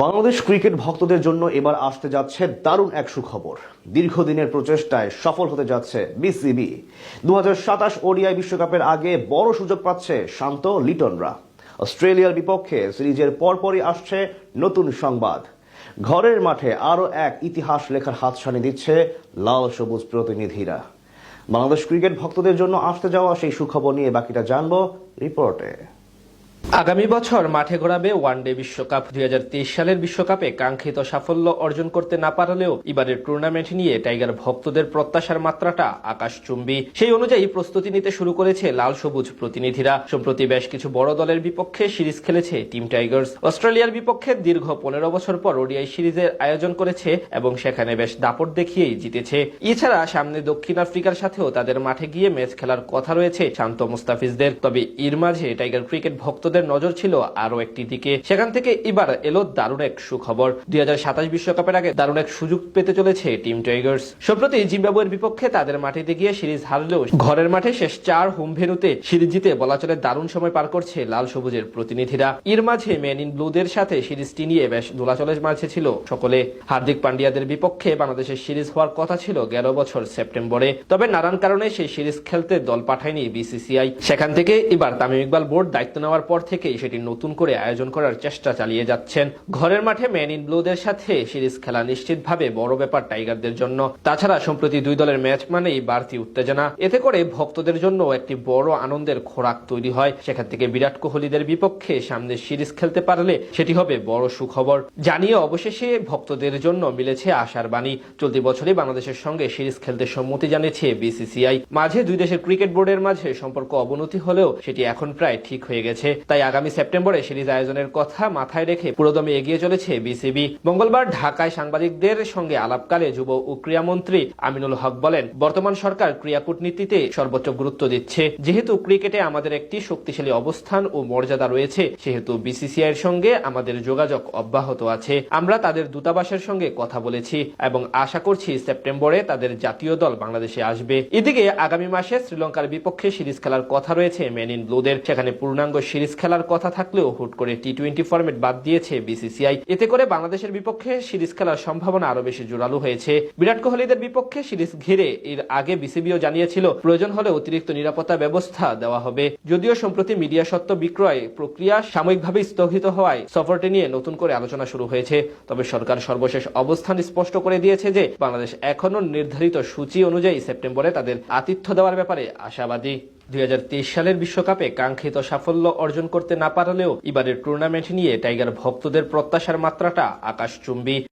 Bangladesh cricket ভক্তদের জন্য এবার আসতে যাচ্ছে দারুণ এক সুখবর। দীর্ঘদিনের প্রচেষ্টায় সফল হতে যাচ্ছে বিসিবি। 2027 ওডিআই বিশ্বকাপের আগে বড় সুযোগ পাচ্ছে শান্ত লিটনরা। অস্ট্রেলিয়ার বিপক্ষে সিরিজের পরপরই আসছে নতুন সংবাদ। ঘরের মাঠে আরও এক ইতিহাস লেখার হাতছানি দিচ্ছে লাল সবুজ প্রতিনিধিরা। বাংলাদেশ ক্রিকেট ভক্তদের জন্য আসতে যাওয়া সেই সুখবর নিয়ে বাকিটা জানবো রিপোর্টে। আগামী বছর মাঠে গড়াবে ওয়ানডে বিশ্বকাপ। 2023 সালের বিশ্বকাপে কাঙ্ক্ষিত সাফল্য অর্জন করতে না পারলেও এবারের টুর্নামেন্ট নিয়ে টাইগার ভক্তদের প্রত্যাশার মাত্রাটা আকাশচুম্বী। সেই অনুযায়ী প্রস্তুতি নিতে শুরু করেছে লাল সবুজ প্রতিনিধিরা। সম্প্রতি বেশ কিছু বড় দলের বিপক্ষে সিরিজ খেলেছে টিম টাইগার্স। অস্ট্রেলিয়ার বিপক্ষে দীর্ঘ 15 বছর পর ওডিআই সিরিজের আয়োজন করেছে এবং সেখানে বেশ দাপট দেখিয়েই জিতেছে। এছাড়া সামনে দক্ষিণ আফ্রিকার সাথেও তাদের মাঠে গিয়ে ম্যাচ খেলার কথা রয়েছে শান্ত মুস্তাফিজদের। তবে এর মাঝে টাইগার ক্রিকেট ভক্তদের নজর ছিল আরো একটি দিকে। সেখান থেকে এবার এলো দারুণ এক সুখবর। 2027 বিশ্বকাপের আগে দারুণ এক সুযোগ পেতে চলেছে টিম টাইগার্স। সম্প্রতি জিম্বাবুয়ের বিপক্ষে তাদের মাটিতে গিয়ে সিরিজ হারলেও ঘরের মাঠে শেষ 4 হোম ভেন্যুতে সিরিজ জিতে বলা চলে দারুণ সময় পার করছে লাল সবুজের প্রতিনিধিরা। এর মাঝে মেন ইন ব্লুদের সাথে সিরিজটি নিয়ে বেশ দোলাচলের মাঝে ছিল সকলে। হার্দিক পান্ডিয়াদের বিপক্ষে বাংলাদেশের সিরিজ হওয়ার কথা ছিল 11 বছর সেপ্টেম্বরে। তবে নানান কারণে সেই সিরিজ খেলতে দল পাঠায়নি বিসিসিআই। সেখান থেকে এবার তামিম ইকবাল বোর্ড দায়িত্ব নেওয়ার পর থেকেই সেটি নতুন করে আয়োজন করার চেষ্টা চালিয়ে যাচ্ছেন। ঘরের মাঠে মেন ইন ব্লুদের সাথে সিরিজ খেলা নিশ্চিতভাবে বড় ব্যাপার টাইগারদের জন্য। তাছাড়া সম্প্রতি দুই দলের ম্যাচ মানেই বাড়তি উত্তেজনা। এতে করে ভক্তদের জন্য একটি বড় আনন্দের খোরাক তৈরি হয়। সেখান থেকে বিরাট কোহলিদের বিপক্ষে সামনে সিরিজ খেলতে পারলে সেটি হবে বড় সুখবর। জানিয়ে অবশেষে ভক্তদের জন্য মিলেছে আশার বাণী। চলতি বছরে বাংলাদেশের সঙ্গে সিরিজ খেলতে সম্মতি জানিয়েছে বিসিসিআই। মাঝে দুই দেশের ক্রিকেট বোর্ডের মাঝে সম্পর্ক অবনতি হলেও সেটি এখন প্রায় ঠিক হয়ে গেছে। তাই আগামী সেপ্টেম্বরে সিরিজ আয়োজনের কথা মাথায় রেখে পুরোদমে এগিয়ে চলেছে বিসিবি। মঙ্গলবার ঢাকায় সাংবাদিকদের সঙ্গে আলাপকালে যুব ও ক্রীড়ামন্ত্রী আমিনুল হক বলেন, বর্তমান সরকার ক্রীড়া কূটনীতিতে সর্বোচ্চ গুরুত্ব দিচ্ছে। যেহেতু ক্রিকেটে আমাদের একটি শক্তিশালী অবস্থান ও মর্যাদা রয়েছে, সেহেতু বিসিসিআই এর সঙ্গে আমাদের যোগাযোগ অব্যাহত আছে। আমরা তাদের দূতাবাসের সঙ্গে কথা বলেছি এবং আশা করছি সেপ্টেম্বরে তাদের জাতীয় দল বাংলাদেশে আসবে। এদিকে আগামী মাসে শ্রীলঙ্কার বিপক্ষে সিরিজ খেলার কথা রয়েছে মেন ইন ব্লুদের। সেখানে পূর্ণাঙ্গ সিরিজ খেলার কথা থাকলেও হুট করে টি-20 ফরম্যাট বাদ দিয়েছে বিসিসিআই। এতে করে বাংলাদেশের বিপক্ষে সিরিজ খেলার সম্ভাবনা আরো বেশি জোরালো হয়েছে। বিরাট কোহলিদের বিপক্ষে সিরিজ ঘিরে এর আগে বিসিবিও জানিয়েছিল প্রয়োজন হলে অতিরিক্ত নিরাপত্তা ব্যবস্থা দেওয়া হবে। যদিও সম্প্রতি মিডিয়া সত্ত্ব বিক্রয় প্রক্রিয়া সাময়িকভাবে স্থগিত হওয়ায় সফরটি নিয়ে নতুন করে আলোচনা শুরু হয়েছে। তবে সরকার সর্বশেষ অবস্থান স্পষ্ট করে দিয়েছে যে বাংলাদেশ এখনো নির্ধারিত সূচি অনুযায়ী সেপ্টেম্বরে তাদের আতিথ্য দেওয়ার ব্যাপারে আশাবাদী। 2023 সালের বিশ্বকাপে কাঙ্ক্ষিত সাফল্য অর্জন করতে না পারলেও এবারের টুর্নামেন্ট নিয়ে টাইগার ভক্তদের প্রত্যাশার মাত্রাটা আকাশচুম্বী।